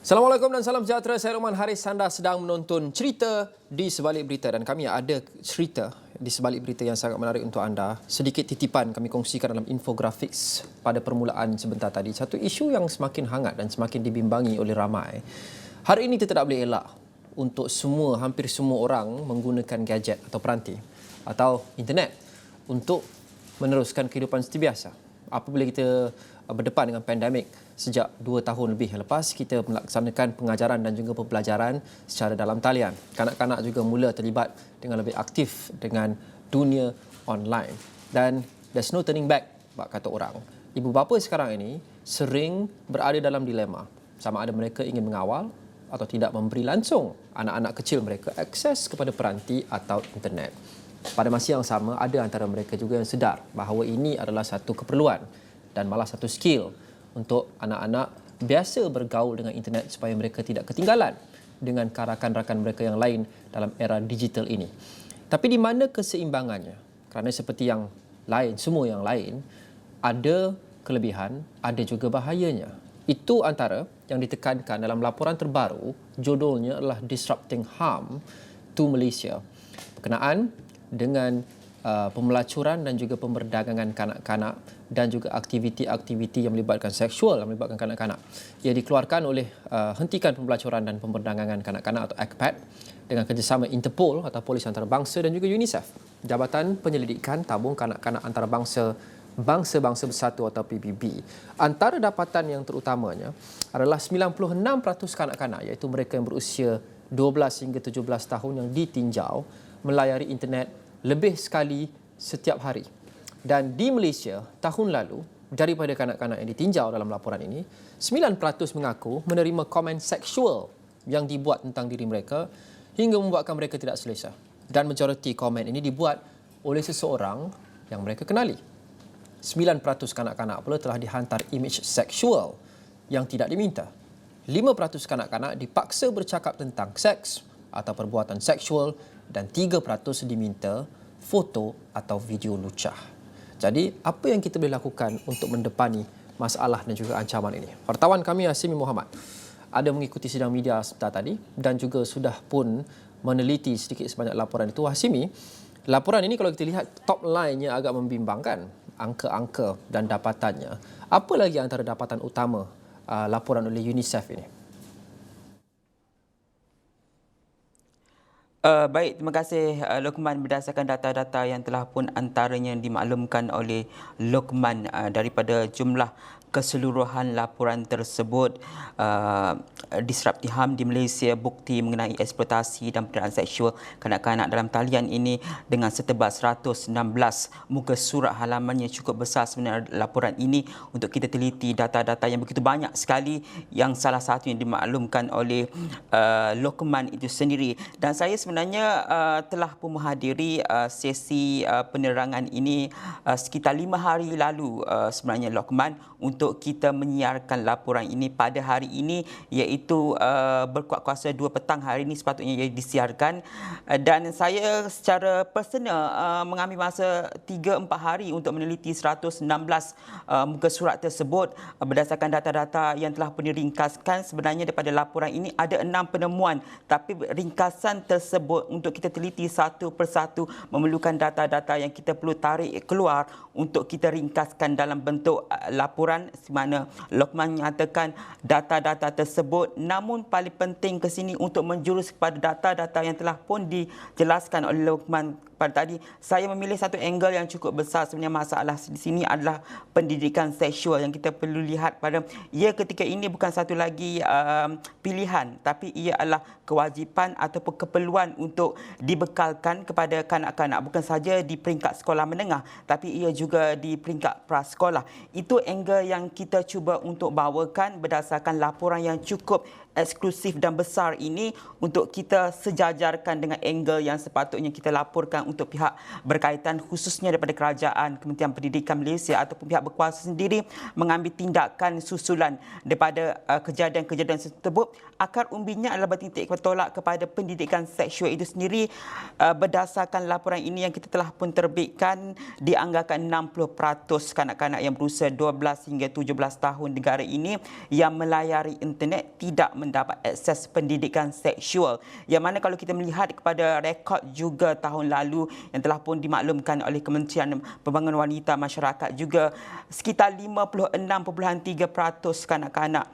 Assalamualaikum dan salam sejahtera. Saya Roman Haris. Anda sedang menonton Cerita di Sebalik Berita dan kami ada cerita di sebalik berita yang sangat menarik untuk anda. Sedikit titipan kami kongsikan dalam infografik pada permulaan sebentar tadi. Satu isu yang semakin hangat dan semakin dibimbangi oleh ramai. Hari ini kita tak boleh elak untuk hampir semua orang menggunakan gadget atau peranti atau internet untuk meneruskan kehidupan seperti biasa. Apabila kita berdepan dengan pandemik sejak 2 tahun lebih yang lepas, kita melaksanakan pengajaran dan juga pembelajaran secara dalam talian. Kanak-kanak juga mula terlibat dengan lebih aktif dengan dunia online. Dan there's no turning back, kata orang. Ibu bapa sekarang ini sering berada dalam dilema. Sama ada mereka ingin mengawal atau tidak memberi langsung anak-anak kecil mereka akses kepada peranti atau internet. Pada masa yang sama, ada antara mereka juga yang sedar bahawa ini adalah satu keperluan dan malah satu skill untuk anak-anak biasa bergaul dengan internet supaya mereka tidak ketinggalan dengan rakan-rakan mereka yang lain dalam era digital ini. Tapi di mana keseimbangannya? Kerana seperti yang lain, semua yang lain, ada kelebihan, ada juga bahayanya. Itu antara yang ditekankan dalam laporan terbaru, judulnya adalah Disrupting Harm to Malaysia. Berkenaan dengan pemelacuran dan juga pemberdagangan kanak-kanak dan juga aktiviti-aktiviti yang melibatkan seksual yang melibatkan kanak-kanak. Ia dikeluarkan oleh Hentikan Pembelacuran dan Pemberdagangan Kanak-kanak atau ACPAD dengan kerjasama Interpol atau Polis Antarabangsa dan juga UNICEF, Jabatan Penyelidikan Tabung Kanak-kanak Antarabangsa Bangsa-Bangsa Bersatu atau PBB. Antara dapatan yang terutamanya adalah 96% kanak-kanak, iaitu mereka yang berusia 12 hingga 17 tahun yang ditinjau melayari internet lebih sekali setiap hari. Dan di Malaysia, tahun lalu, daripada kanak-kanak yang ditinjau dalam laporan ini, 9% mengaku menerima komen seksual yang dibuat tentang diri mereka hingga membuatkan mereka tidak selesa. Dan majoriti komen ini dibuat oleh seseorang yang mereka kenali. 9% kanak-kanak pula telah dihantar imej seksual yang tidak diminta. 5% kanak-kanak dipaksa bercakap tentang seks atau perbuatan seksual dan 3% diminta foto atau video lucah. Jadi, apa yang kita boleh lakukan untuk mendepani masalah dan juga ancaman ini? Wartawan kami, Hasimi Muhammad, ada mengikuti sidang media sebentar tadi dan juga sudah pun meneliti sedikit sebanyak laporan itu. Hasimi, laporan ini kalau kita lihat top line-nya agak membimbangkan, angka-angka dan dapatannya. Apa lagi antara dapatan utama laporan oleh UNICEF ini? Baik, terima kasih Lokman. Berdasarkan data-data yang telah pun antaranya dimaklumkan oleh Lokman, daripada jumlah keseluruhan laporan tersebut, disrupting harm di Malaysia, bukti mengenai eksploitasi dan penderaan seksual kanak-kanak dalam talian ini dengan setebal 116 muka surat halamannya cukup besar sebenarnya laporan ini. Untuk kita teliti data-data yang begitu banyak sekali, yang salah satu yang dimaklumkan oleh Lokman itu sendiri. Dan saya sebenarnya telah pun menghadiri sesi penerangan ini sekitar 5 hari lalu sebenarnya Lokman, untuk kita menyiarkan laporan ini pada hari ini, iaitu berkuat kuasa 2 petang hari ini sepatutnya ia disiarkan. Dan saya secara personal mengambil masa 3-4 hari untuk meneliti 116 muka surat tersebut. Berdasarkan data-data yang telah pun diringkaskan, sebenarnya daripada laporan ini ada 6 penemuan, tapi ringkasan tersebut untuk kita teliti satu persatu memerlukan data-data yang kita perlu tarik keluar untuk kita ringkaskan dalam bentuk laporan, di mana Lokman menyatakan data-data tersebut, namun paling penting ke sini untuk menjurus kepada data-data yang telah pun dijelaskan oleh Lokman pada tadi. Saya memilih satu angle yang cukup besar. Sebenarnya masalah di sini adalah pendidikan seksual yang kita perlu lihat pada ia ketika ini bukan satu lagi pilihan, tapi ia adalah kewajipan ataupun keperluan untuk dibekalkan kepada kanak-kanak, bukan saja di peringkat sekolah menengah tapi ia juga di peringkat prasekolah. Itu angle yang kita cuba untuk bawakan berdasarkan laporan yang cukup eksklusif dan besar ini, untuk kita sejajarkan dengan angle yang sepatutnya kita laporkan untuk pihak berkaitan, khususnya daripada kerajaan, Kementerian Pendidikan Malaysia ataupun pihak berkuasa sendiri mengambil tindakan susulan daripada kejadian-kejadian tersebut. Akar umbinya adalah bertitik bertolak kepada pendidikan seksual itu sendiri. Berdasarkan laporan ini yang kita telah pun terbitkan, dianggarkan 60% kanak-kanak yang berusia 12 hingga 17 tahun negara ini yang melayari internet tidak mendapat akses pendidikan seksual. Yang mana kalau kita melihat kepada rekod juga tahun lalu yang telah pun dimaklumkan oleh Kementerian Pembangunan Wanita Masyarakat juga, sekitar 56.3% kanak-kanak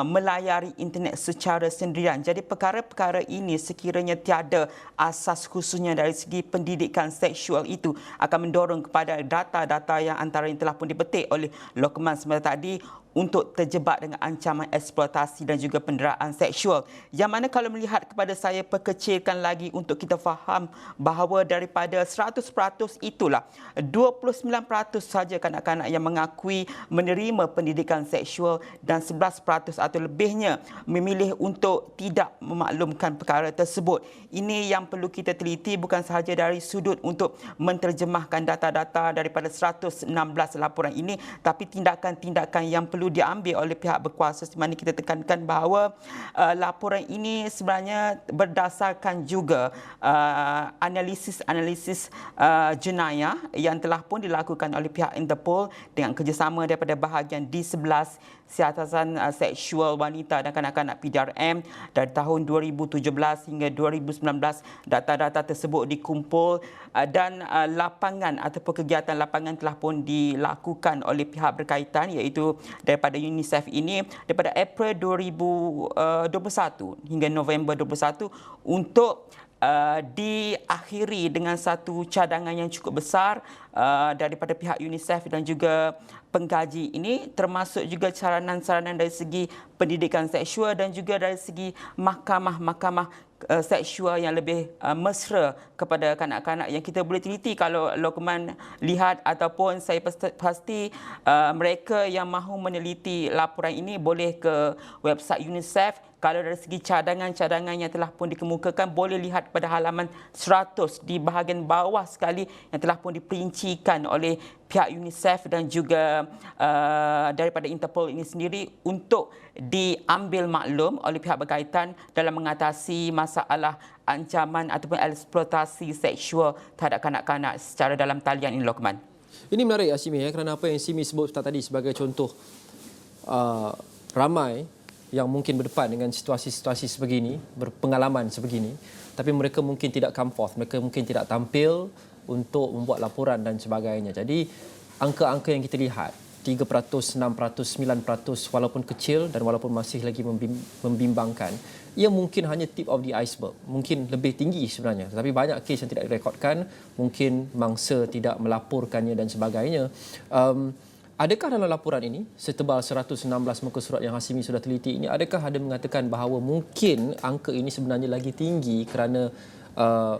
melayari internet secara sendirian. Jadi perkara-perkara ini sekiranya tiada asas khususnya dari segi pendidikan seksual itu akan mendorong kepada data-data yang antara yang telah pun dipetik oleh Lokman sebentar tadi untuk terjebak dengan ancaman eksploitasi dan juga penderaan seksual. Yang mana kalau melihat kepada saya perkecilkan lagi untuk kita faham bahawa daripada 100% itulah 29% saja kanak-kanak yang mengakui menerima pendidikan seksual dan 11% atau lebihnya memilih untuk tidak memaklumkan perkara tersebut. Ini yang perlu kita teliti bukan sahaja dari sudut untuk menterjemahkan data-data daripada 116 laporan ini, tapi tindakan-tindakan yang perlu diambil oleh pihak berkuasa, di mana kita tekankan bahawa laporan ini sebenarnya berdasarkan juga analisis jenayah yang telah pun dilakukan oleh pihak Interpol dengan kerjasama daripada bahagian D11 Siasatan Seksual Wanita dan Kanak-kanak PDRM dari tahun 2017 hingga 2019. Data-data tersebut dikumpul dan lapangan ataupun kegiatan lapangan telah pun dilakukan oleh pihak berkaitan, iaitu daripada UNICEF ini daripada April 2021 hingga November 2021 untuk diakhiri dengan satu cadangan yang cukup besar daripada pihak UNICEF dan juga pengkaji ini, termasuk juga saranan-saranan dari segi pendidikan seksual dan juga dari segi mahkamah seksual yang lebih mesra kepada kanak-kanak yang kita boleh teliti. Kalau Lokman lihat ataupun saya pasti mereka yang mahu meneliti laporan ini boleh ke website UNICEF. Kalau dari segi cadangan-cadangan yang telah pun dikemukakan, boleh lihat pada halaman 100 di bahagian bawah sekali yang telah pun diperincikan oleh pihak UNICEF dan juga daripada Interpol ini sendiri untuk diambil maklum oleh pihak berkaitan dalam mengatasi masalah ancaman ataupun eksploitasi seksual terhadap kanak-kanak secara dalam talian ini, Lokman. Ini menarik, Hashimi, kerana apa yang Simi sebut tadi sebagai contoh, ramai yang mungkin berdepan dengan situasi-situasi sebegini, berpengalaman sebegini, tapi mereka mungkin tidak come forth, mereka mungkin tidak tampil untuk membuat laporan dan sebagainya. Jadi angka-angka yang kita lihat, 3%, 6%, 9%, walaupun kecil dan walaupun masih lagi membimbangkan, ia mungkin hanya tip of the iceberg. Mungkin lebih tinggi sebenarnya, tetapi banyak kes yang tidak direkodkan, mungkin mangsa tidak melaporkannya dan sebagainya. Adakah dalam laporan ini, setebal 116 muka surat yang Hashimi sudah teliti ini, adakah ada mengatakan bahawa mungkin angka ini sebenarnya lagi tinggi kerana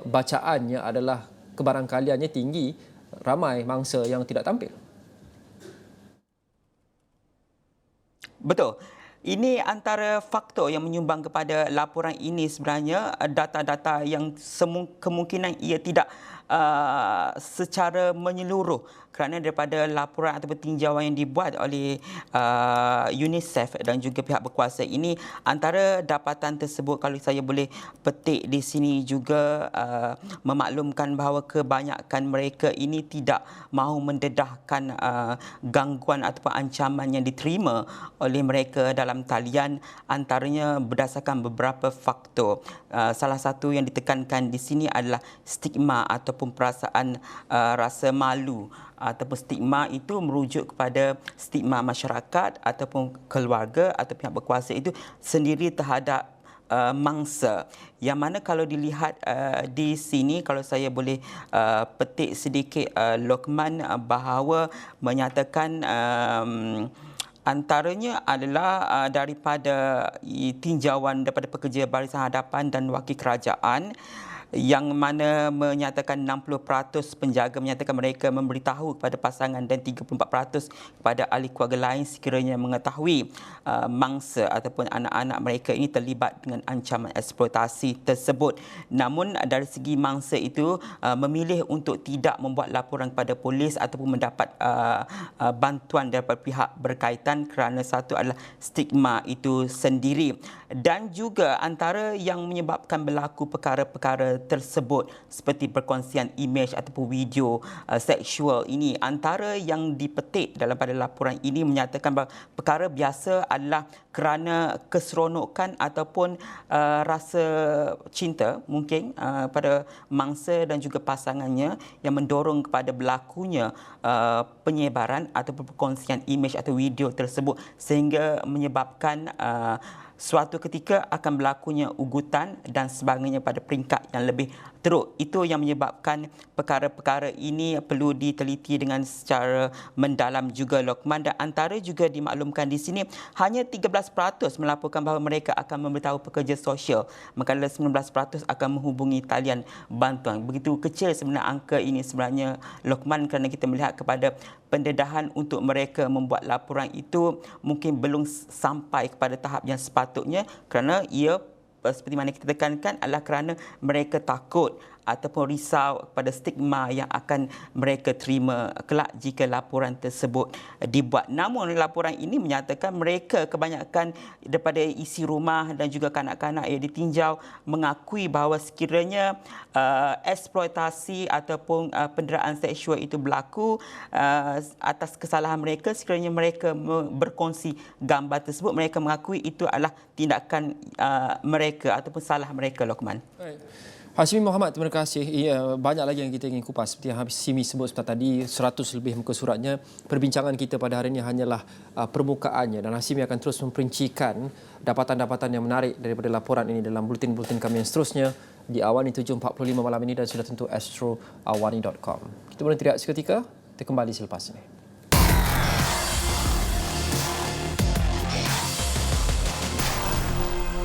bacaannya adalah kebarangkaliannya tinggi, ramai mangsa yang tidak tampil? Betul. Ini antara faktor yang menyumbang kepada laporan ini sebenarnya, data-data yang kemungkinan ia tidak secara menyeluruh kerana daripada laporan ataupun tinjauan yang dibuat oleh UNICEF dan juga pihak berkuasa ini, antara dapatan tersebut kalau saya boleh petik di sini juga memaklumkan bahawa kebanyakan mereka ini tidak mahu mendedahkan gangguan ataupun ancaman yang diterima oleh mereka dalam talian, antaranya berdasarkan beberapa faktor. Salah satu yang ditekankan di sini adalah stigma ataupun perasaan rasa malu, ataupun stigma itu merujuk kepada stigma masyarakat ataupun keluarga atau pihak berkuasa itu sendiri terhadap mangsa. Yang mana kalau dilihat di sini, kalau saya boleh petik sedikit, Lokman, bahawa menyatakan antaranya adalah daripada tinjauan daripada pekerja Barisan Hadapan dan Wakil Kerajaan, yang mana menyatakan 60% penjaga menyatakan mereka memberitahu kepada pasangan dan 34% kepada ahli keluarga lain sekiranya mengetahui mangsa ataupun anak-anak mereka ini terlibat dengan ancaman eksploitasi tersebut. Namun dari segi mangsa itu memilih untuk tidak membuat laporan kepada polis ataupun mendapat bantuan daripada pihak berkaitan kerana satu adalah stigma itu sendiri. Dan juga antara yang menyebabkan berlaku perkara-perkara tersebut seperti perkongsian imej ataupun video seksual ini. Antara yang dipetik dalam pada laporan ini menyatakan bahawa perkara biasa adalah kerana keseronokan ataupun rasa cinta mungkin pada mangsa dan juga pasangannya yang mendorong kepada berlakunya penyebaran ataupun perkongsian imej atau video tersebut sehingga menyebabkan suatu ketika akan berlakunya ugutan dan sebagainya pada peringkat yang lebih teruk. Itu yang menyebabkan perkara-perkara ini perlu diteliti dengan secara mendalam juga, Lokman. Dan antara juga dimaklumkan di sini, hanya 13% melaporkan bahawa mereka akan memberitahu pekerja sosial, manakala 19% akan menghubungi talian bantuan. Begitu kecil sebenarnya angka ini sebenarnya, Lokman, kerana kita melihat kepada pendedahan untuk mereka membuat laporan itu mungkin belum sampai kepada tahap yang sepatutnya, kerana ia seperti mana kita tekankan adalah kerana mereka takut ataupun risau pada stigma yang akan mereka terima kelak jika laporan tersebut dibuat. Namun laporan ini menyatakan mereka kebanyakan daripada isi rumah dan juga kanak-kanak yang ditinjau mengakui bahawa sekiranya eksploitasi ataupun penderaan seksual itu berlaku atas kesalahan mereka, sekiranya mereka berkongsi gambar tersebut, mereka mengakui itu adalah tindakan mereka ataupun salah mereka, Lokman. Baik. Hashimi Mohamad, terima kasih. Banyak lagi yang kita ingin kupas. Seperti yang Hashimi sebut sebentar tadi, 100 lebih muka suratnya. Perbincangan kita pada hari ini hanyalah permukaannya. Dan Hashimi akan terus memperincikan dapatan-dapatan yang menarik daripada laporan ini dalam bulletin-bulletin kami yang seterusnya di Awani 7.45 malam ini dan sudah tentu astroawani.com. Kita boleh teriak seketika, kita kembali selepas ini.